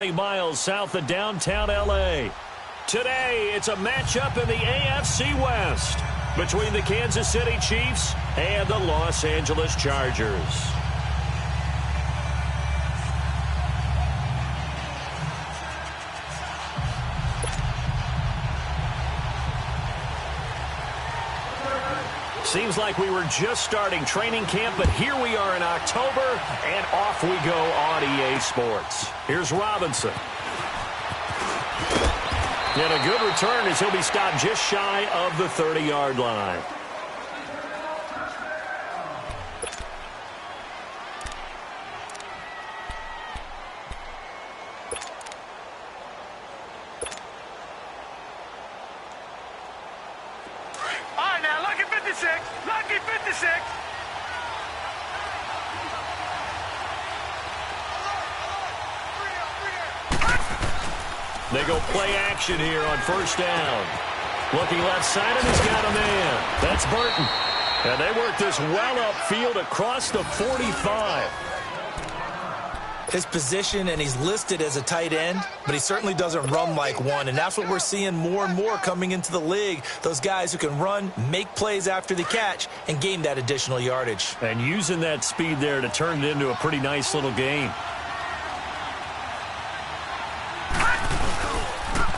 Miles south of downtown L.A. Today, it's a matchup in the AFC West between the Kansas City Chiefs and the Los Angeles Chargers. Seems like we were just starting training camp, but here we are in October, and off we go on EA Sports. Here's Robinson. And a good return as he'll be stopped just shy of the 30-yard line. They go play action here on first down. Looking left side, and he's got a man. That's Burton. And they work this well upfield across the 45. His position, and he's listed as a tight end, but he certainly doesn't run like one, and that's what we're seeing more and more coming into the league. Those guys who can run, make plays after the catch, and gain that additional yardage. And using that speed there to turn it into a pretty nice little game.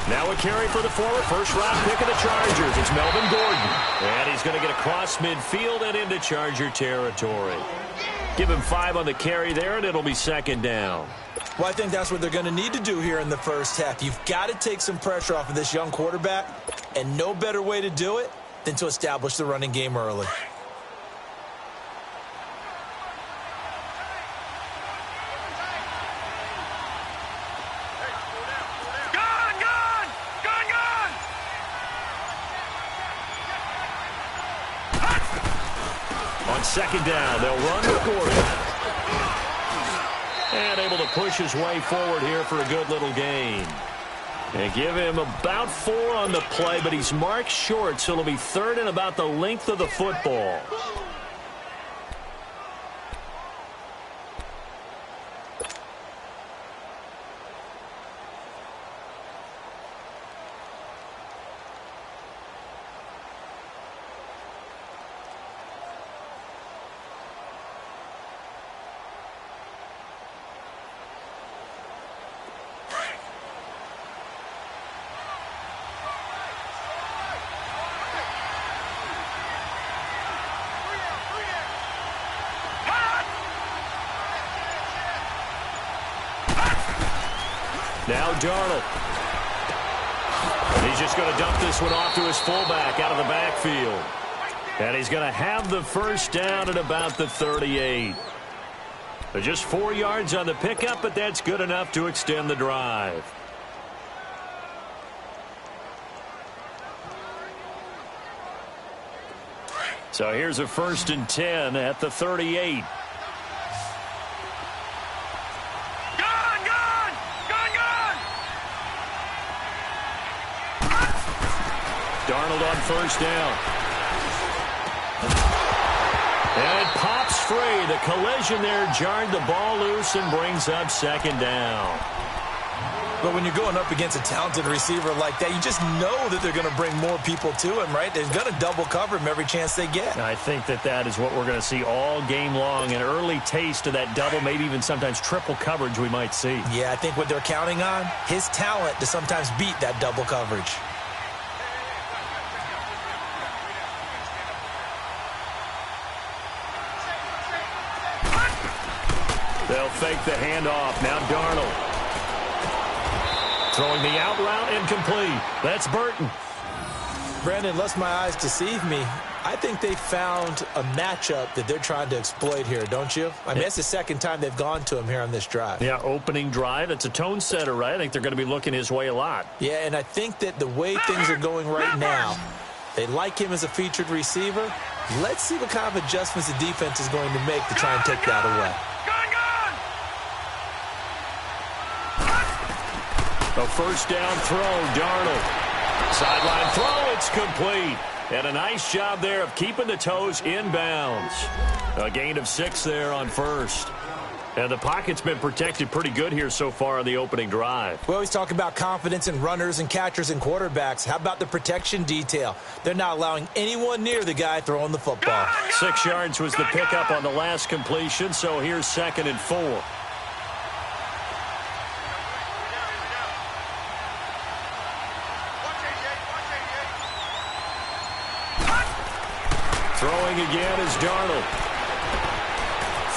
Now a carry for the former first-round pick of the Chargers. It's Melvin Gordon. And he's going to get across midfield and into Charger territory. Give him 5 on the carry there, and it'll be second down. Well, I think that's what they're going to need to do here in the first half. You've got to take some pressure off of this young quarterback, and no better way to do it than to establish the running game early. Second down, they'll run with Gordon. And able to push his way forward here for a good little gain. And give him about 4 on the play, but he's marked short, so it'll be third and about the length of the football. Now Darnold. He's just going to dump this one off to his fullback out of the backfield. And he's going to have the first down at about the 38. They're just 4 yards on the pickup, but that's good enough to extend the drive. So here's a 1st and 10 at the 38. Darnold on first down. And it pops free. The collision there jarred the ball loose and brings up second down. But when you're going up against a talented receiver like that, you just know that they're going to bring more people to him, right? They're going to double cover him every chance they get. I think that is what we're going to see all game long. An early taste of that double, maybe even sometimes triple coverage we might see. Yeah, I think what they're counting on, his talent to sometimes beat that double coverage. They'll fake the handoff. Now Darnold. Throwing the out route incomplete. That's Burton. Brandon, unless my eyes deceive me, I think they found a matchup that they're trying to exploit here, don't you? I mean, it's the second time they've gone to him here on this drive. Yeah, opening drive. It's a tone setter, right? I think they're going to be looking his way a lot. Yeah, and I think that the way things are going right now, they like him as a featured receiver. Let's see what kind of adjustments the defense is going to make to try and take that away. A first down throw, Darnold. Sideline throw, it's complete. And a nice job there of keeping the toes inbounds. A gain of 6 there on first. And the pocket's been protected pretty good here so far on the opening drive. We always talk about confidence in runners and catchers and quarterbacks. How about the protection detail? They're not allowing anyone near the guy throwing the football. 6 yards was the pickup on the last completion, so here's 2nd and 4. Throwing again is Darnold.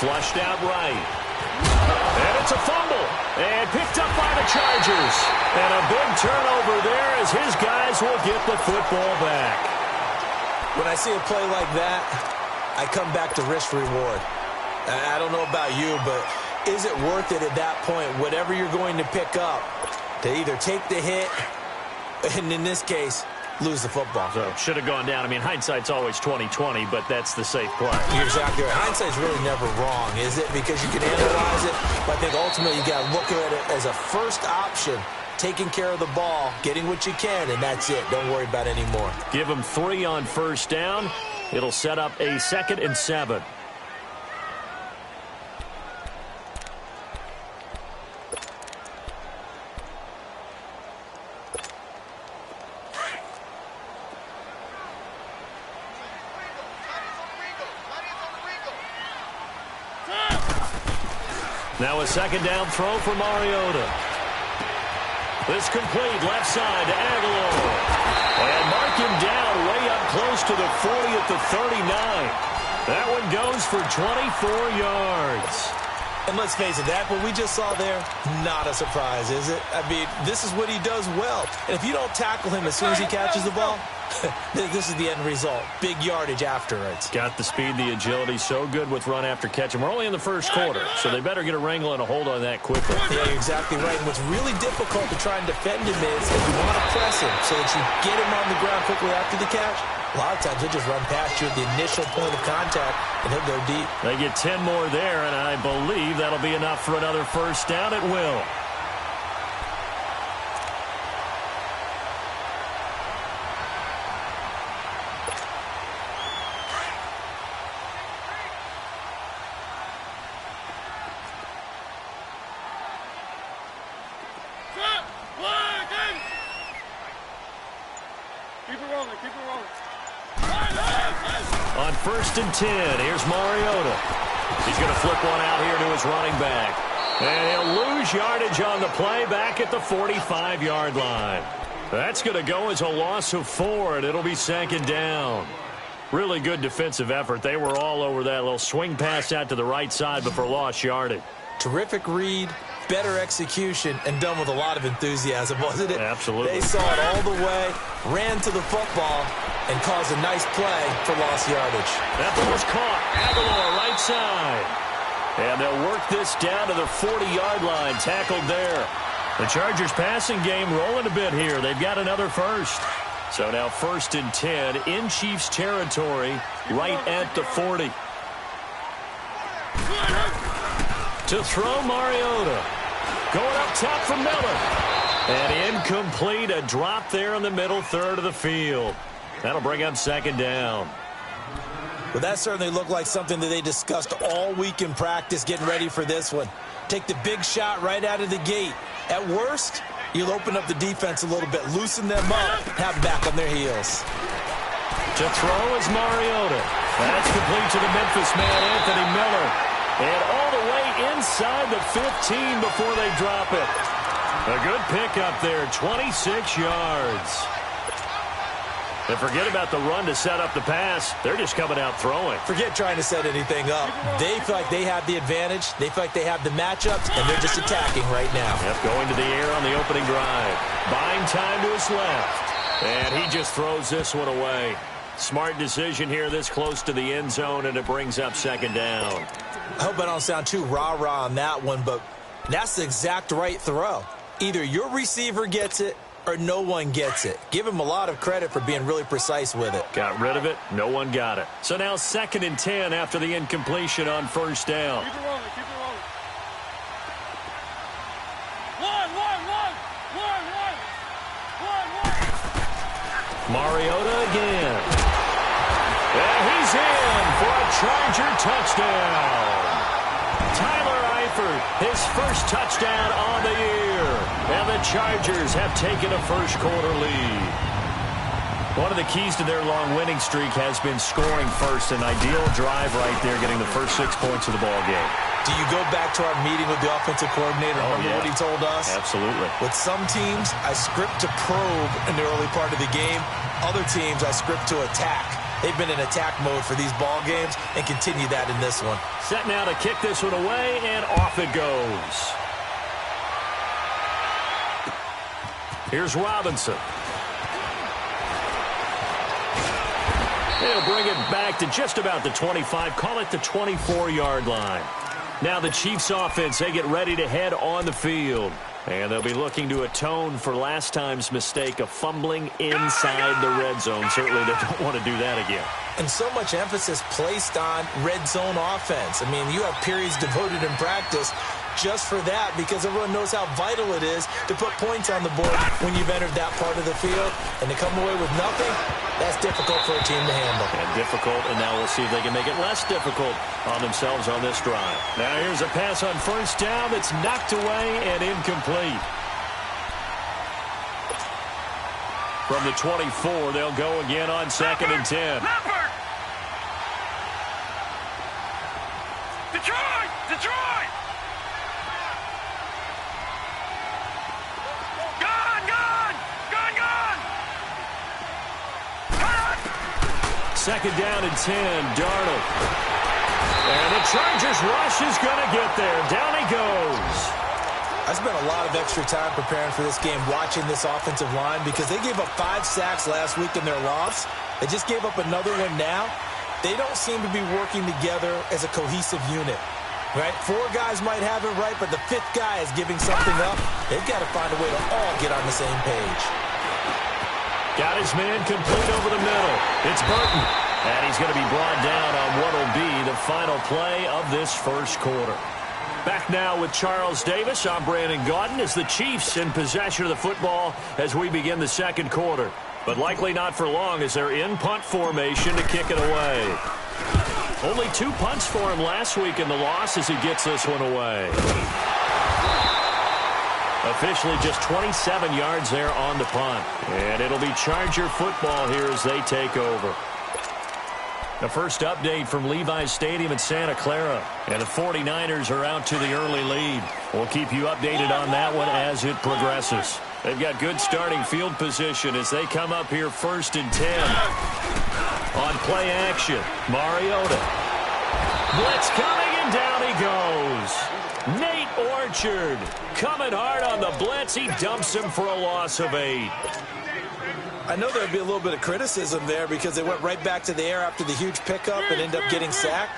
Flushed out right. And it's a fumble. And picked up by the Chargers. And a big turnover there as his guys will get the football back. When I see a play like that, I come back to risk reward. I don't know about you, but is it worth it at that point, whatever you're going to pick up, to either take the hit, and in this case, lose the football? So should have gone down. I mean, hindsight's always 20/20, but that's the safe play. You're exactly right. Hindsight's really never wrong, is it? Because you can analyze it, but I think ultimately you got to look at it as a first option, taking care of the ball, getting what you can, and that's it. Don't worry about any more. Give them 3 on first down. It'll set up a 2nd and 7. Now a 2nd down throw for Mariota. This complete left side to Aguilar. And mark him down way up close to the 40 at the 39. That one goes for 24 yards. And let's face it, that what we just saw there, not a surprise, is it? I mean, this is what he does well. And if you don't tackle him as soon as he catches the ball, this is the end result. Big yardage afterwards. Got the speed, the agility, so good with run after catch. And we're only in the first quarter, so they better get a wrangle and a hold on that quickly. Yeah, you're exactly right. And what's really difficult to try and defend him is that you want to press him so that you get him on the ground quickly after the catch. A lot of times he'll just run past you at the initial point of contact, and he'll go deep. They get 10 more there, and I believe that'll be enough for another first down at will. On 1st and 10, here's Mariota. He's going to flip one out here to his running back. And he'll lose yardage on the play back at the 45-yard line. That's going to go as a loss of 4, and it'll be 2nd down. Really good defensive effort. They were all over that little swing pass out to the right side before lost yardage. Terrific read, better execution, and done with a lot of enthusiasm, wasn't it? Absolutely. They saw it all the way, ran to the football, and caused a nice play for lost yardage. That ball was caught. Aguilar right side. And they'll work this down to the 40-yard line, tackled there. The Chargers passing game rolling a bit here. They've got another first. So now 1st and 10 in Chiefs territory, right at the 40. To throw Mariota. Going up top for Miller. And incomplete, a drop there in the middle third of the field. That'll bring up 2nd down. Well, that certainly looked like something that they discussed all week in practice getting ready for this one. Take the big shot right out of the gate. At worst, you'll open up the defense a little bit, loosen them up, have them back on their heels. To throw is Mariota. That's complete to the Memphis man, Anthony Miller. And all the way inside the 15 before they drop it. A good pickup there, 26 yards. And forget about the run to set up the pass. They're just coming out throwing. Forget trying to set anything up. They feel like they have the advantage. They feel like they have the matchups, and they're just attacking right now. Yep, going to the air on the opening drive. Buying time to his left. And he just throws this one away. Smart decision here this close to the end zone, and it brings up 2nd down. I hope I don't sound too rah-rah on that one, but that's the exact right throw. Either your receiver gets it or no one gets it. Give him a lot of credit for being really precise with it. Got rid of it. No one got it. So now 2nd and 10 after the incompletion on first down. Keep it rolling. Keep it rolling. One. Mariota again. And he's in for a Charger touchdown. Tyler Stafford, his first touchdown on the year. And the Chargers have taken a first-quarter lead. One of the keys to their long winning streak has been scoring first. An ideal drive right there, getting the first 6 points of the ball game. Do you go back to our meeting with the offensive coordinator? Remember what he told us? Absolutely. With some teams, I script to probe in the early part of the game. Other teams, I script to attack. They've been in attack mode for these ball games and continue that in this one. Set now to kick this one away, and off it goes. Here's Robinson. They'll bring it back to just about the 25. Call it the 24-yard line. Now the Chiefs offense, they get ready to head on the field. And they'll be looking to atone for last time's mistake of fumbling inside the red zone. Certainly they don't want to do that again. And so much emphasis placed on red zone offense. I mean, you have periods devoted in practice just for that, because everyone knows how vital it is to put points on the board when you've entered that part of the field. And to come away with nothing, that's difficult for a team to handle. And difficult, and now we'll see if they can make it less difficult on themselves on this drive. Now here's a pass on first down that's knocked away and incomplete. From the 24, they'll go again on 2nd and 10. Detroit! Detroit! Second down and 10, Darnold. And the Chargers rush is going to get there. Down he goes. I spent a lot of extra time preparing for this game, watching this offensive line, because they gave up 5 sacks last week in their loss. They just gave up another one now. They don't seem to be working together as a cohesive unit, right? 4 guys might have it right, but the 5th guy is giving something up. They've got to find a way to all get on the same page. Got his man complete over the middle. It's Burton. And he's going to be brought down on what will be the final play of this first quarter. Back now with Charles Davis. I'm Brandon Gaudin as the Chiefs in possession of the football as we begin the second quarter. But likely not for long as they're in punt formation to kick it away. Only 2 punts for him last week in the loss as he gets this one away. Officially just 27 yards there on the punt. And it'll be Charger football here as they take over. The first update from Levi's Stadium in Santa Clara. And the 49ers are out to the early lead. We'll keep you updated on that one as it progresses. They've got good starting field position as they come up here 1st and 10. On play action, Mariota. Blitz coming, and down he goes. Nate Orchard coming hard on the blitz. He dumps him for a loss of 8. I know there'd be a little bit of criticism there because they went right back to the air after the huge pickup and end up getting sacked.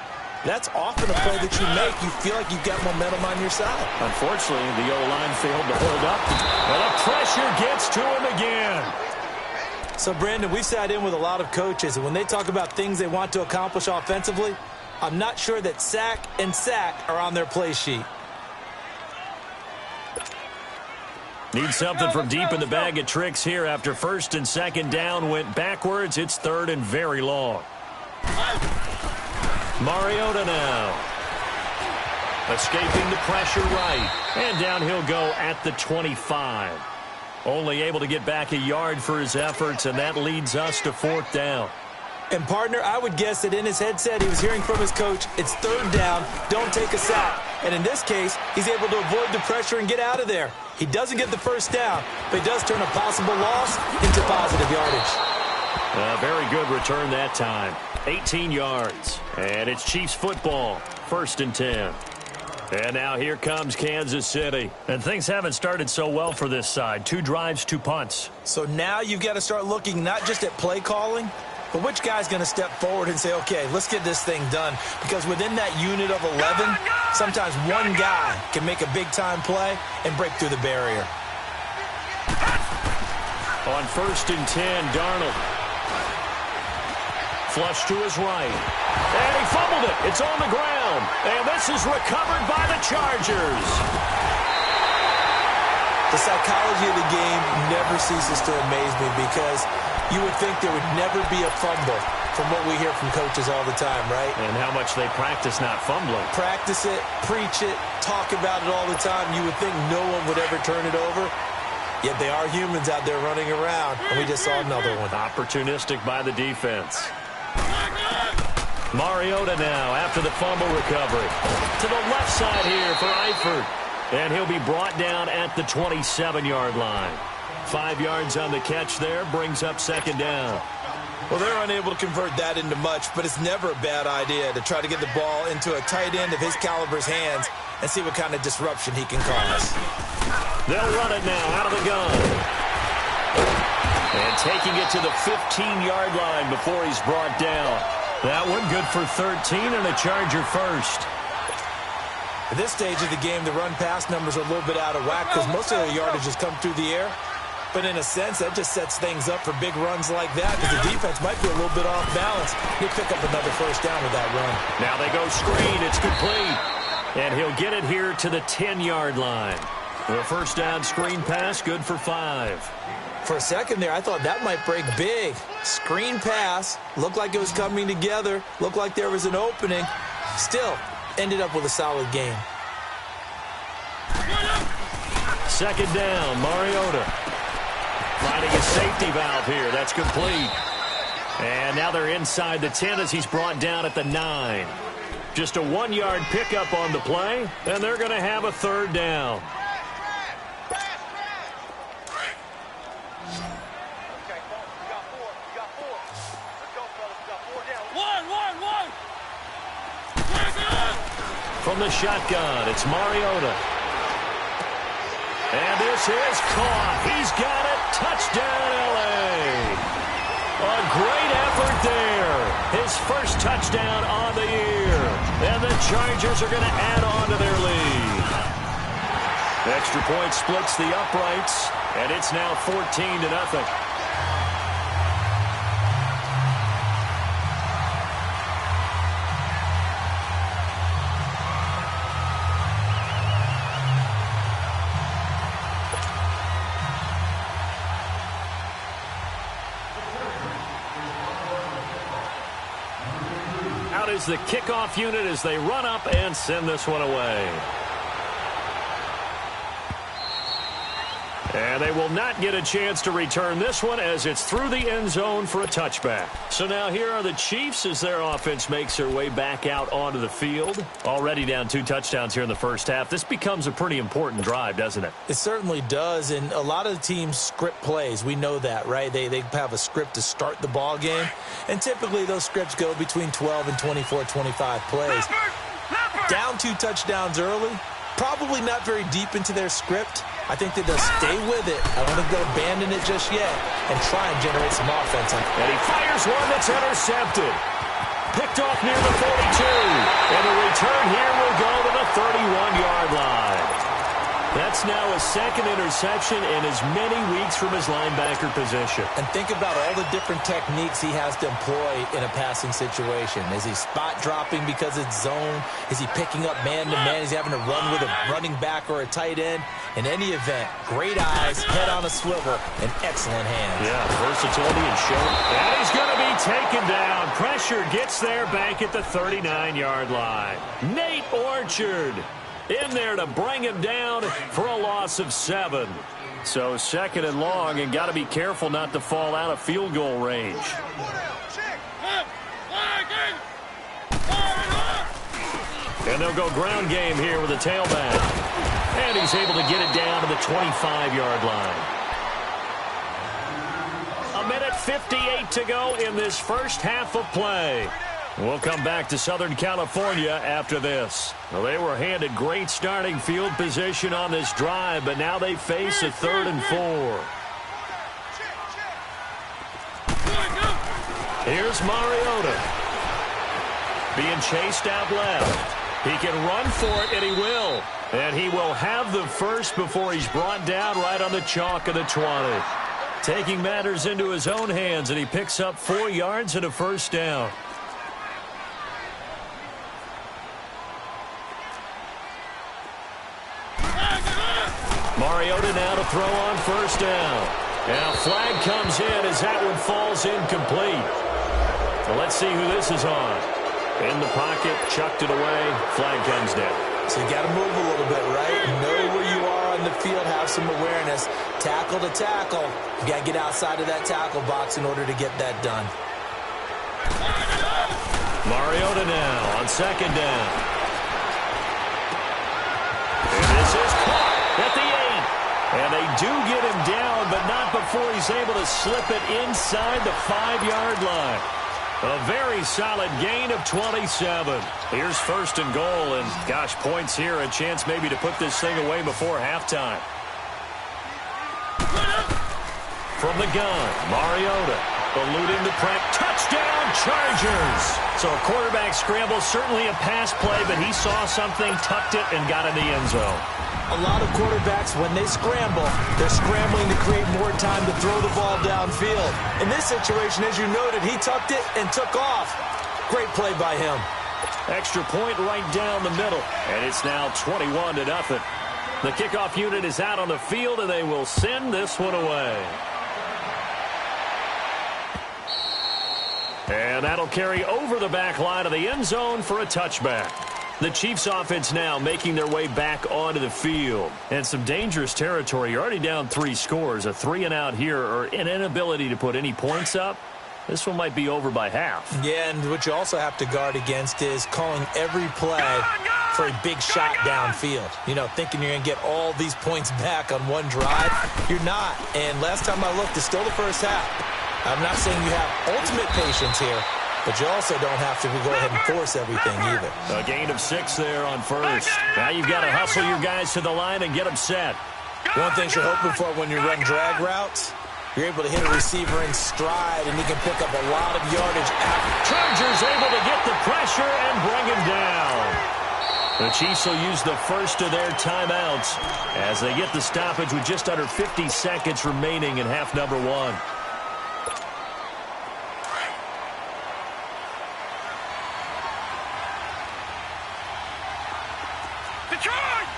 That's often a play that you make. You feel like you've got momentum on your side. Unfortunately, the O-line failed to hold up. And the pressure gets to him again. So, Brandon, we've sat in with a lot of coaches, and when they talk about things they want to accomplish offensively, I'm not sure that sack and sack are on their play sheet. Need something from deep in the bag of tricks here after 1st and 2nd down went backwards. It's 3rd and very long. Mariota now. Escaping the pressure right. And down he'll go at the 25. Only able to get back a yard for his efforts, and that leads us to 4th down. And, partner, I would guess that in his headset he was hearing from his coach, it's 3rd down, don't take a sack. And in this case, he's able to avoid the pressure and get out of there. He doesn't get the 1st down, but he does turn a possible loss into positive yardage. A very good return that time. 18 yards. And it's Chiefs football. 1st and 10. And now here comes Kansas City. And things haven't started so well for this side. 2 drives, 2 punts. So now you've got to start looking not just at play calling, but which guy's going to step forward and say, okay, let's get this thing done. Because within that unit of 11, sometimes one guy can make a big-time play and break through the barrier. On 1st and 10, Darnold. Flush to his right. And he fumbled it. It's on the ground. And this is recovered by the Chargers. The psychology of the game never ceases to amaze me because you would think there would never be a fumble from what we hear from coaches all the time, right? And how much they practice not fumbling. Practice it, preach it, talk about it all the time. You would think no one would ever turn it over. Yet they are humans out there running around, and we just saw another one. Opportunistic by the defense. Mariota now after the fumble recovery. To the left side here for Eifert. And he'll be brought down at the 27-yard line. 5 yards on the catch there, brings up second down. Well, they're unable to convert that into much, but it's never a bad idea to try to get the ball into a tight end of his caliber's hands and see what kind of disruption he can cause. They'll run it now out of the gun. And taking it to the 15-yard line before he's brought down. That one good for 13 and a Charger first. At this stage of the game, the run-pass numbers are a little bit out of whack because most of the yardage has come through the air. But in a sense, that just sets things up for big runs like that because the defense might be a little bit off balance. He'll pick up another first down with that run. Now they go screen. It's complete. And he'll get it here to the 10-yard line. The first down screen pass, good for 5. For a second there, I thought that might break big. Screen pass, looked like it was coming together, looked like there was an opening. Still, ended up with a solid game. Second down, Mariota. Finding a safety valve here. That's complete. And now they're inside the 10 as he's brought down at the 9. Just a 1-yard pickup on the play, and they're going to have a third down. From the shotgun, it's Mariota. And this is caught. He's got it. Touchdown, L.A. A great effort there. His first touchdown on the year. And the Chargers are going to add on to their lead. Extra point splits the uprights, and it's now 14-0. Is the kickoff unit as they run up and send this one away. And they will not get a chance to return this one as it's through the end zone for a touchback. So now here are the Chiefs as their offense makes their way back out onto the field. Already down 2 touchdowns here in the first half. This becomes a pretty important drive, doesn't it? It certainly does, and a lot of the teams script plays. We know that, right? They have a script to start the ball game, and typically those scripts go between 12 and 24, 25 plays. Down 2 touchdowns early, probably not very deep into their script. I think that they'll stay with it. I don't think they'll abandon it just yet and try and generate some offense. And he fires one that's intercepted. Picked off near the 42. And the return here will go to the 31-yard line. That's now a second interception in as many weeks from his linebacker position. And think about all the different techniques he has to employ in a passing situation. Is he spot dropping because it's zone? Is he picking up man-to-man? Is he having to run with a running back or a tight end? In any event, great eyes, head on a swivel, and excellent hands. Yeah, versatility and show. And he's going to be taken down. Pressure gets there back at the 39-yard line. Nate Orchard in there to bring him down for a loss of 7. So second and long, and got to be careful not to fall out of field goal range. And they'll go ground game here with a tailback. And he's able to get it down to the 25-yard line. 1:58 to go in this first half of play. We'll come back to Southern California after this. Well, they were handed great starting field position on this drive, but now they face a 3rd and 4. Here's Mariota. Being chased out left. He can run for it, and he will. And he will have the first before he's brought down right on the chalk of the 20. Taking matters into his own hands, and he picks up 4 yards and a first down. Mariota now to throw on first down. And a flag comes in as that one falls incomplete. Well, let's see who this is on. In the pocket, chucked it away, flag comes down. So you got to move a little bit, right? Know where you are on the field, have some awareness. Tackle to tackle. You got to get outside of that tackle box in order to get that done. Mariota now on second down. And this is caught at the 8. And they do get him down, but not before he's able to slip it inside the 5-yard line. A very solid gain of 27. Here's first and goal, and gosh, points here, a chance maybe to put this thing away before halftime. From the gun, Mariota, eluding the press. Touchdown, Chargers! So a quarterback scramble, certainly a pass play, but he saw something, tucked it, and got in the end zone. A lot of quarterbacks, when they scramble, they're scrambling to create more time to throw the ball downfield. In this situation, as you noted, he tucked it and took off. Great play by him. Extra point right down the middle, and it's now 21-0. The kickoff unit is out on the field, and they will send this one away. And that'll carry over the back line of the end zone for a touchback. The Chiefs offense now making their way back onto the field. And some dangerous territory. You're already down 3 scores. A 3-and-out here, or an inability to put any points up. This one might be over by half. Yeah, and what you also have to guard against is calling every play for a big shot downfield. You know, thinking you're going to get all these points back on one drive. You're not. And last time I looked, it's still the first half. I'm not saying you have ultimate patience here, but you also don't have to go ahead and force everything either. A gain of 6 there on first. Now you've got to hustle your guys to the line and get them set. One thing you're hoping for when you run drag routes, you're able to hit a receiver in stride, and you can pick up a lot of yardage after. Chargers able to get the pressure and bring him down. The Chiefs will use the first of their timeouts as they get the stoppage with just under 50 seconds remaining in half number 1.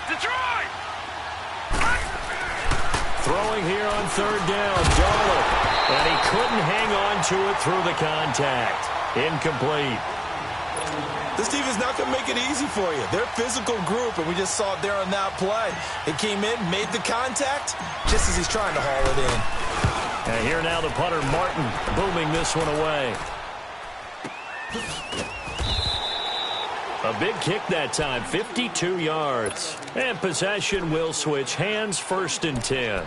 Detroit! Throwing here on third down, Darnold. And he couldn't hang on to it through the contact. Incomplete. This team is not going to make it easy for you. They're a physical group, and we just saw it there on that play. It came in, made the contact, just as he's trying to haul it in. And here now the punter, Martin, booming this one away. A big kick that time, 52 yards. And possession will switch hands, 1st and 10.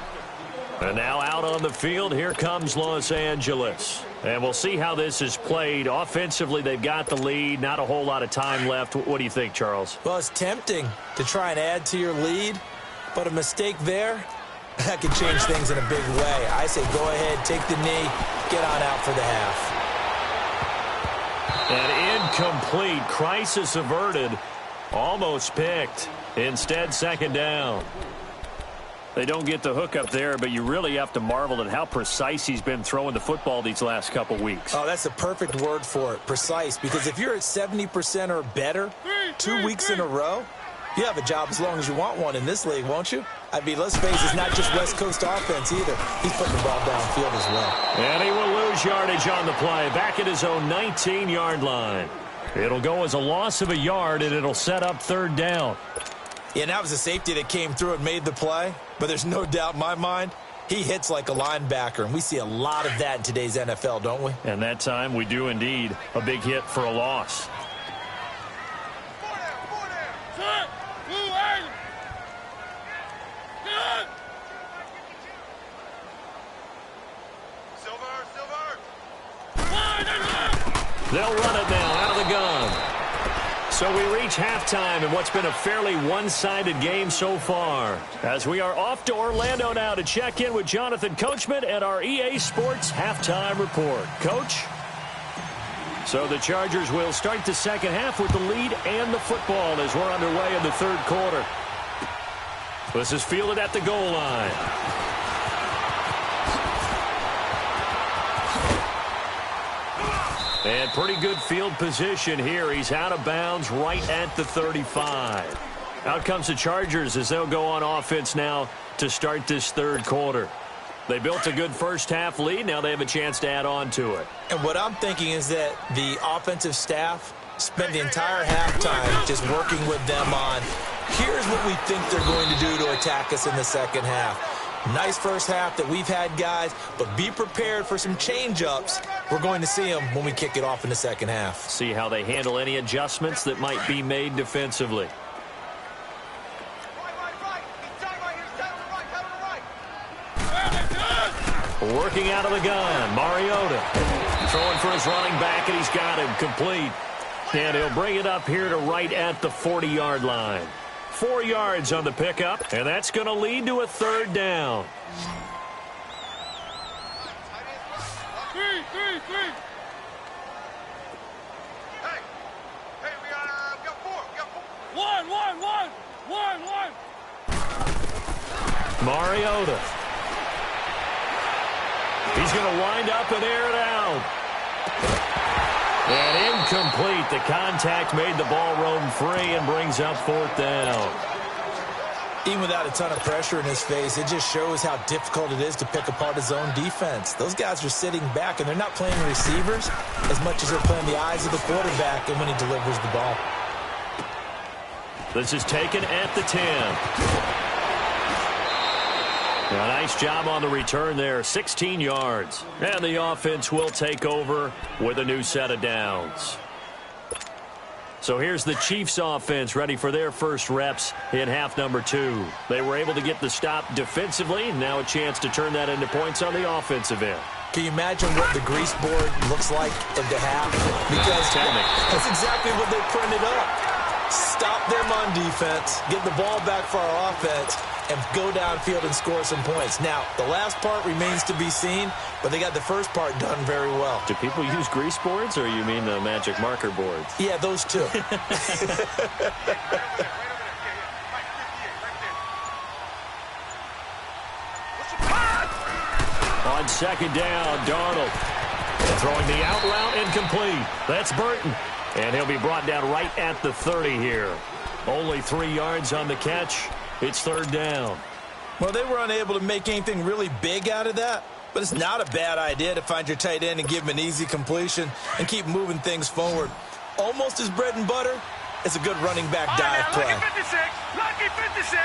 And now out on the field, here comes Los Angeles. And we'll see how this is played. Offensively, they've got the lead. Not a whole lot of time left. What do you think, Charles? Well, it's tempting to try and add to your lead, but a mistake there, that could change things in a big way. I say go ahead, take the knee, get on out for the half. An incomplete, crisis averted, almost picked. Instead, second down. They don't get the hook up there, but you really have to marvel at how precise he's been throwing the football these last couple weeks. Oh, that's the perfect word for it, precise, because if you're at 70% or better 2 weeks in a row, you have a job as long as you want one in this league, won't you? I mean, let's face it, it's not just West Coast offense either. He's putting the ball downfield as well. And he will lose yardage on the play, back at his own 19-yard line. It'll go as a loss of a yard, and it'll set up third down. Yeah, and that was a safety that came through and made the play, but there's no doubt in my mind, he hits like a linebacker, and we see a lot of that in today's NFL, don't we? And that time, we do indeed. A big hit for a loss. They'll run it now out of the gun. So we reach halftime in what's been a fairly one-sided game so far. As we are off to Orlando now to check in with Jonathan Coachman and our EA Sports halftime report. Coach? So the Chargers will start the second half with the lead and the football as we're underway in the third quarter. This is fielded at the goal line. And pretty good field position here. He's out of bounds right at the 35. Out comes the Chargers as they'll go on offense now to start this third quarter. They built a good first-half lead. Now they have a chance to add on to it. And what I'm thinking is that the offensive staff spent the entire halftime just working with them on, here's what we think they're going to do to attack us in the second half. Nice first half that we've had, guys, but be prepared for some change-ups. We're going to see them when we kick it off in the second half. See how they handle any adjustments that might be made defensively. Working out of the gun, Mariota. Throwing for his running back, and he's got him complete. And he'll bring it up here to right at the 40-yard line. 4 yards on the pickup, and that's going to lead to a third down. Three. Hey, we got four. One. Mariota. He's going to wind up and air it out. And incomplete. The contact made the ball roam free and brings up fourth down. Even without a ton of pressure in his face, it just shows how difficult it is to pick apart his own defense. Those guys are sitting back, and they're not playing receivers as much as they're playing the eyes of the quarterback and when he delivers the ball. This is taken at the 10. A nice job on the return there, 16 yards. And the offense will take over with a new set of downs. So here's the Chiefs offense ready for their first reps in half number 2. They were able to get the stop defensively. Now a chance to turn that into points on the offensive end. Can you imagine what the grease board looks like at the half? Because that's exactly what they printed up. Stop them on defense, get the ball back for our offense, and go downfield and score some points. Now, the last part remains to be seen, but they got the first part done very well. Do people use grease boards, or you mean the magic marker boards? Yeah, those two. On second down, Darnold. Throwing the out route incomplete. That's Burton. And he'll be brought down right at the 30 here. Only 3 yards on the catch. It's third down. Well, they were unable to make anything really big out of that, but it's not a bad idea to find your tight end and give him an easy completion and keep moving things forward. Almost his bread and butter is a good running back dive play. Lucky 56. Lucky 56.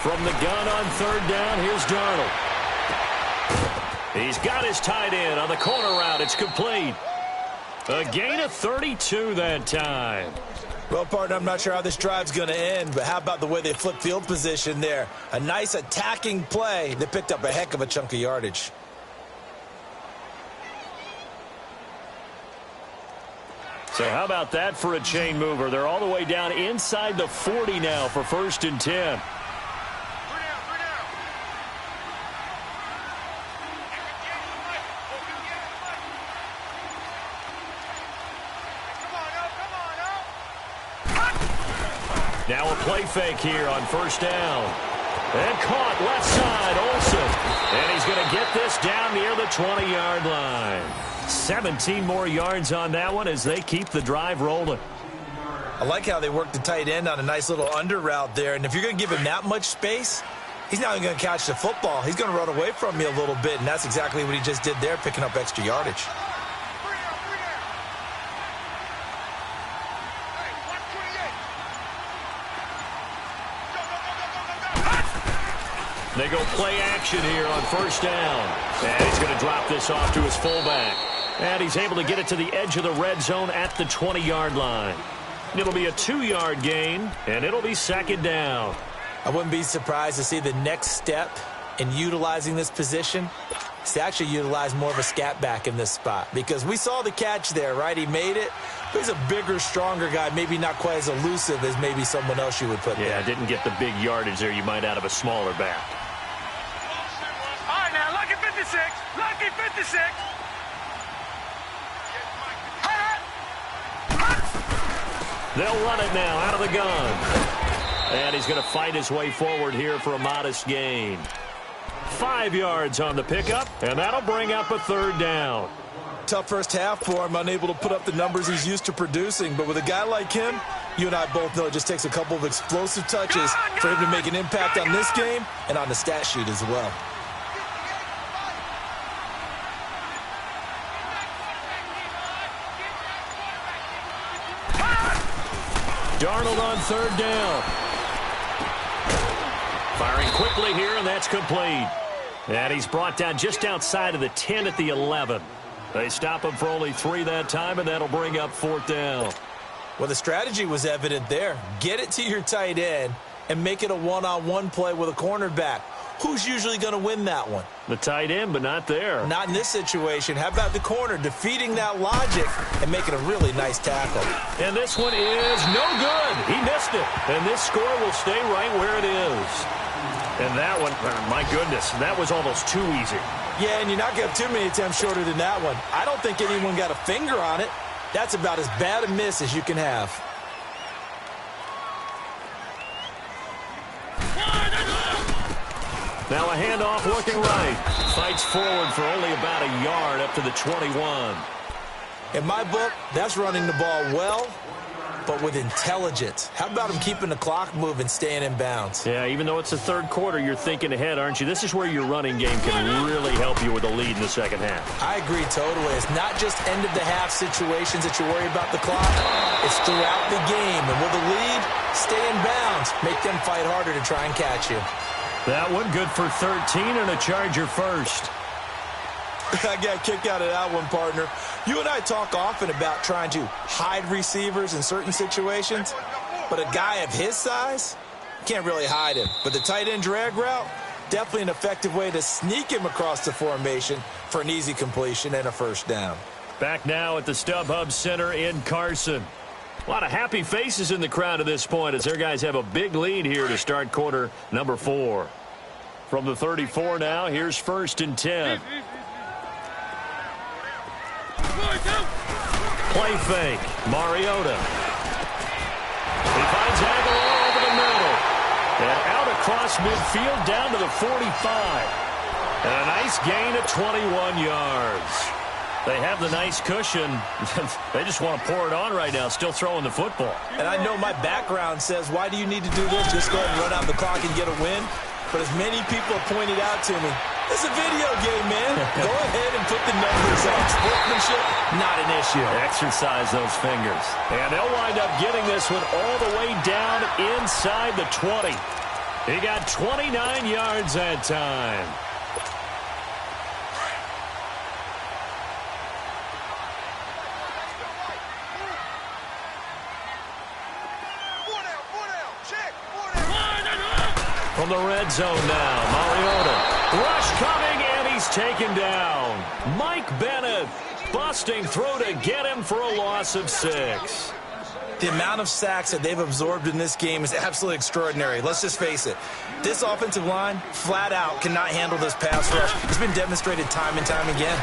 From the gun on third down, here's Darnold. He's got his tight end on the corner route. It's complete. A gain of 32 that time. Well, partner, I'm not sure how this drive's going to end, but how about the way they flipped field position there? A nice attacking play that picked up a heck of a chunk of yardage. So how about that for a chain mover? They're all the way down inside the 40 now for first and 10. Now a play fake here on first down. And caught left side, Olsen. And he's going to get this down near the 20-yard line. 17 more yards on that one as they keep the drive rolling. I like how they worked the tight end on a nice little under route there. And if you're going to give him that much space, he's not even going to catch the football. He's going to run away from you a little bit, and that's exactly what he just did there, picking up extra yardage. They go play action here on first down. And he's going to drop this off to his fullback. And he's able to get it to the edge of the red zone at the 20-yard line. It'll be a 2-yard gain, and it'll be second down. I wouldn't be surprised to see the next step in utilizing this position is to actually utilize more of a scat back in this spot. Because we saw the catch there, right? He made it. But he's a bigger, stronger guy, maybe not quite as elusive as maybe someone else you would put there. Yeah, didn't get the big yardage there you might out of a smaller back. All right, now, lucky 56. Lucky 56. They'll run it now out of the gun. And he's going to fight his way forward here for a modest gain. 5 yards on the pickup, and that'll bring up a third down. tough first half for him, unable to put up the numbers he's used to producing. But with a guy like him, you and I both know it just takes a couple of explosive touches for him to make an impact on this game and on the stat sheet as well. Darnold on third down. Firing quickly here, and that's complete. And he's brought down just outside of the 10 at the 11. They stop him for only 3 that time, and that'll bring up 4th down. Well, the strategy was evident there. Get it to your tight end and make it a one-on-one play with a cornerback. Who's usually going to win that one? The tight end, but not there. Not in this situation. How about the corner defeating that logic and making a really nice tackle? And this one is no good. He missed it. And this score will stay right where it is. And that one, my goodness, that was almost too easy. Yeah, and you're not going to have too many attempts shorter than that one. I don't think anyone got a finger on it. That's about as bad a miss as you can have. Now a handoff looking right. Fights forward for only about a yard up to the 21. In my book, that's running the ball well, but with intelligence. How about him keeping the clock moving, staying in bounds? Yeah, even though it's the third quarter, you're thinking ahead, aren't you? This is where your running game can really help you with a lead in the second half. I agree totally. It's not just end-of-the-half situations that you worry about the clock. It's throughout the game. And with a lead, stay in bounds. Make them fight harder to try and catch you. That one good for 13 and a Charger first. I got a kick out of that one, partner. You and I talk often about trying to hide receivers in certain situations, but a guy of his size, can't really hide him. But the tight end drag route, definitely an effective way to sneak him across the formation for an easy completion and a first down. Back now at the StubHub Center in Carson. A lot of happy faces in the crowd at this point as their guys have a big lead here to start quarter number 4. From the 34 now, here's 1st and 10. Play fake. Mariota. He finds Aguilar over the middle. And out across midfield down to the 45. And a nice gain of 21 yards. They have the nice cushion. They just want to pour it on right now, still throwing the football. And I know my background says, why do you need to do this? Just go ahead and run out the clock and get a win. But as many people have pointed out to me, it's a video game, man. Go ahead and put the numbers up. Sportsmanship, not an issue. Exercise those fingers. And they'll wind up getting this one all the way down inside the 20. He got 29 yards that time. From the red zone now, Mariota. Rush coming, and he's taken down. Mike Bennett busting through to get him for a loss of 6. The amount of sacks that they've absorbed in this game is absolutely extraordinary. Let's just face it. This offensive line, flat out, cannot handle this pass rush. It's been demonstrated time and time again.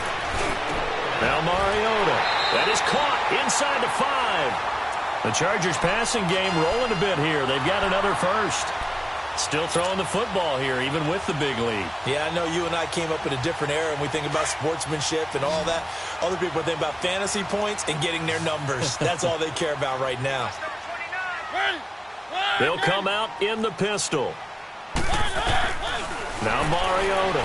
Now Mariota. That is caught inside the 5. The Chargers passing game rolling a bit here. They've got another first. Still throwing the football here, even with the big lead. Yeah, I know you and I came up in a different era, and we think about sportsmanship and all that. Other people think about fantasy points and getting their numbers. That's all they care about right now. They'll come out in the pistol. Now Mariota.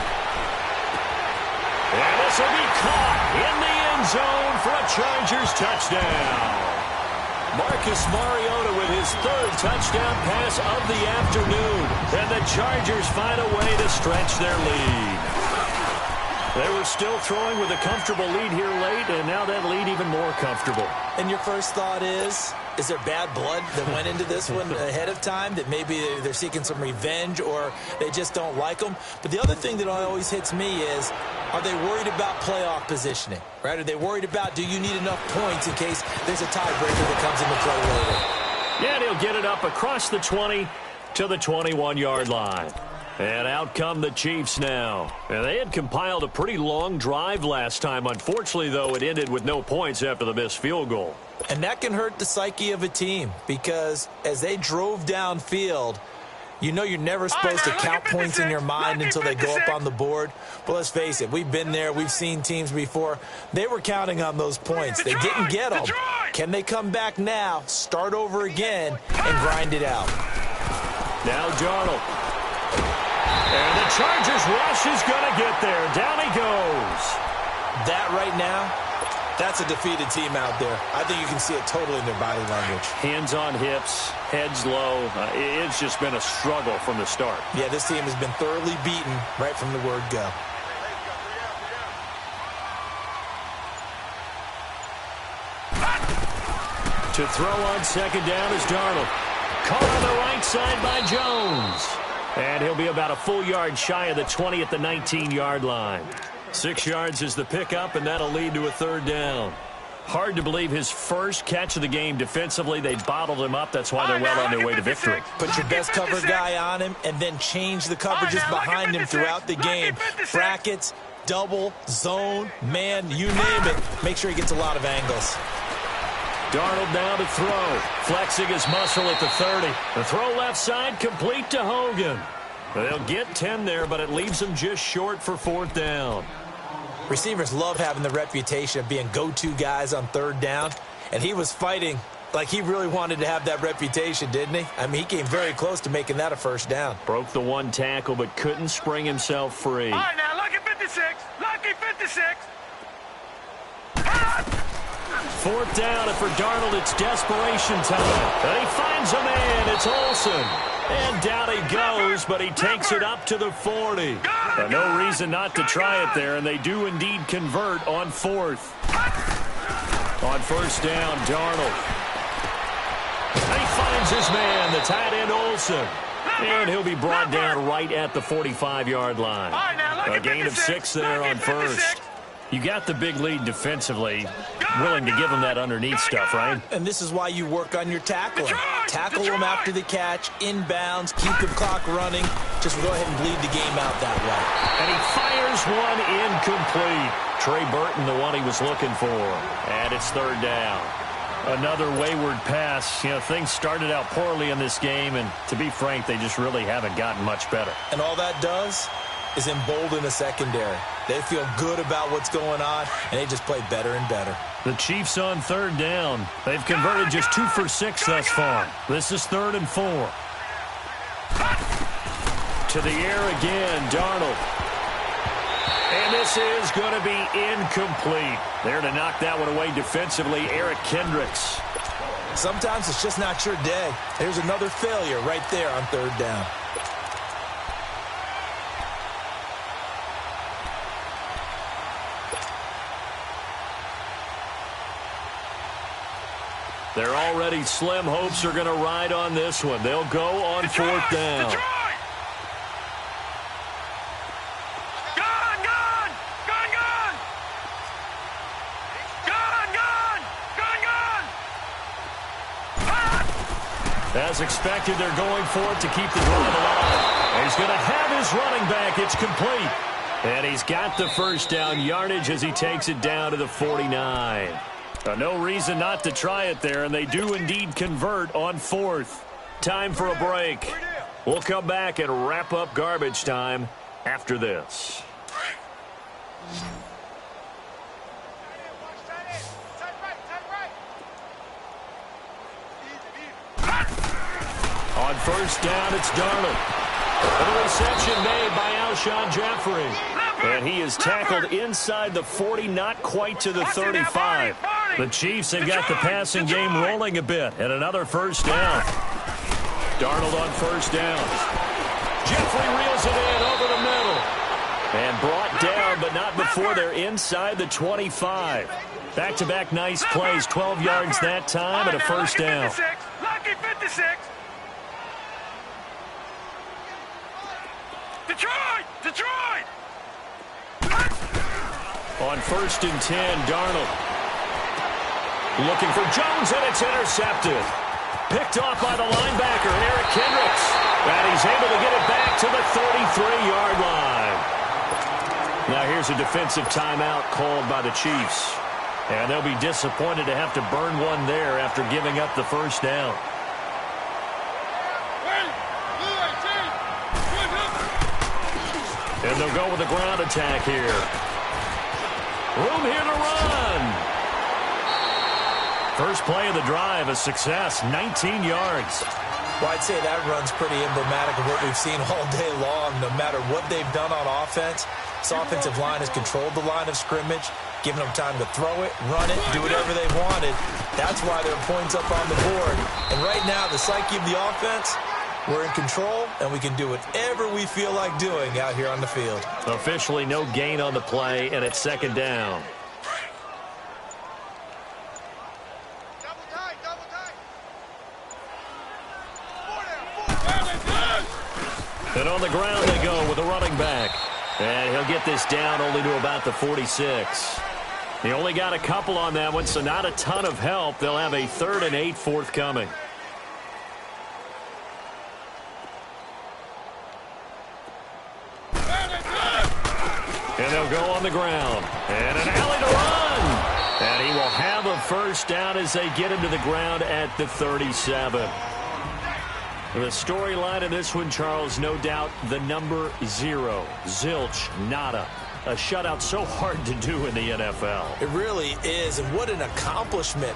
And this will be caught in the end zone for a Chargers touchdown. Marcus Mariota with his 3rd touchdown pass of the afternoon. And the Chargers find a way to stretch their lead. They were still throwing with a comfortable lead here late, and now that lead even more comfortable. And your first thought is there bad blood that went into this one ahead of time, that maybe they're seeking some revenge or they just don't like them? But the other thing that always hits me is, are they worried about playoff positioning, right? Are they worried about, do you need enough points in case there's a tiebreaker that comes into play later? Yeah, and he'll get it up across the 20 to the 21-yard line. And out come the Chiefs now. And they had compiled a pretty long drive last time. Unfortunately, though, it ended with no points after the missed field goal. And that can hurt the psyche of a team, because as they drove downfield, You know you're never supposed to count points in your mind until they go up on the board. But let's face it, we've been there. We've seen teams before. They were counting on those points. They didn't get them. Can they come back now, start over again, and grind it out? Now Darnold. And the Chargers rush is going to get there. Down he goes. That right now, that's a defeated team out there. I think you can see it totally in their body language. Hands on hips, heads low. It's just been a struggle from the start. Yeah, this team has been thoroughly beaten right from the word go. To throw on second down is Darnold. Caught on the right side by Jones. And he'll be about a full yard shy of the 20 at the 19-yard line. 6 yards is the pickup, and that'll lead to a third down. Hard to believe his first catch of the game defensively. They bottled him up. That's why they're well on their way to victory. Put your best cover guy on him and then change the coverages behind him throughout the game. Brackets, double, zone, man, you name it. Make sure he gets a lot of angles. Darnold now to throw. Flexing his muscle at the 30. The throw left side complete to Hogan. They'll get 10 there, but it leaves them just short for fourth down. Receivers love having the reputation of being go-to guys on third down, and he was fighting like he really wanted to have that reputation, didn't he? I mean, he came very close to making that a first down. Broke the one tackle, but couldn't spring himself free. All right, now, lucky 56. Lucky 56. Fourth down, and for Darnold, it's desperation time. And he finds a man. It's Olsen. And down he goes, but he takes it up to the 40. No reason not to try it there, and they do indeed convert on fourth. On first down, Darnold. And he finds his man, the tight end Olsen. And he'll be brought down right at the 45-yard line. A gain of 6 there on first. You got the big lead defensively, willing to give them that underneath stuff, right? And this is why you work on your tackling. Tackle them after the catch, inbounds, keep the clock running. Just go ahead and bleed the game out that way. And he fires one incomplete. Trey Burton, the one he was looking for. And it's third down. Another wayward pass. You know, things started out poorly in this game, and to be frank, they just really haven't gotten much better. And all that does is embolden the secondary. They feel good about what's going on, and they just play better and better. The Chiefs on third down. They've converted just 2 for 6 thus far. This is 3rd and 4. To the air again, Darnold. And this is going to be incomplete. There to knock that one away defensively, Eric Kendricks. Sometimes it's just not your day. There's another failure right there on third down. Their already slim hopes are going to ride on this one. They'll go on fourth down. As expected, they're going for it to keep the drive alive. And he's going to have his running back. It's complete. And he's got the first down yardage as he takes it down to the 49. No reason not to try it there, and they do indeed convert on fourth. Time for a break. We'll come back and wrap up garbage time after this. On first down, it's Darnold. And the reception made by Alshon Jeffrey. And he is tackled inside the 40, not quite to the 35. The Chiefs have got the passing game rolling a bit. And another first down. Darnold on first down. Jeffrey reels it in over the middle. And brought down, but not before they're inside the 25. Back-to-back nice plays, 12 yards that time, and a first down. Lucky 56. Detroit! On first and 10, Darnold. Looking for Jones, and it's intercepted. Picked off by the linebacker, Eric Kendricks. And he's able to get it back to the 33-yard line. Now here's a defensive timeout called by the Chiefs. And they'll be disappointed to have to burn one there after giving up the first down. And they'll go with a ground attack here. Room here to run. First play of the drive, a success, 19 yards. Well, I'd say that run's pretty emblematic of what we've seen all day long. No matter what they've done on offense, this offensive line has controlled the line of scrimmage, giving them time to throw it, run it, do whatever they wanted. That's why there are points up on the board. And right now, the psyche of the offense, we're in control, and we can do whatever we feel like doing out here on the field. Officially no gain on the play, and it's second down. And on the ground they go with a running back. And he'll get this down only to about the 46. He only got a couple on that one, so not a ton of help. They'll have a 3rd and 8 forthcoming. And they'll go on the ground. And an alley to run. And he will have a first down as they get him to the ground at the 37. The storyline in this one, Charles, no doubt the number 0. Zilch, nada. A shutout so hard to do in the NFL. It really is, and what an accomplishment.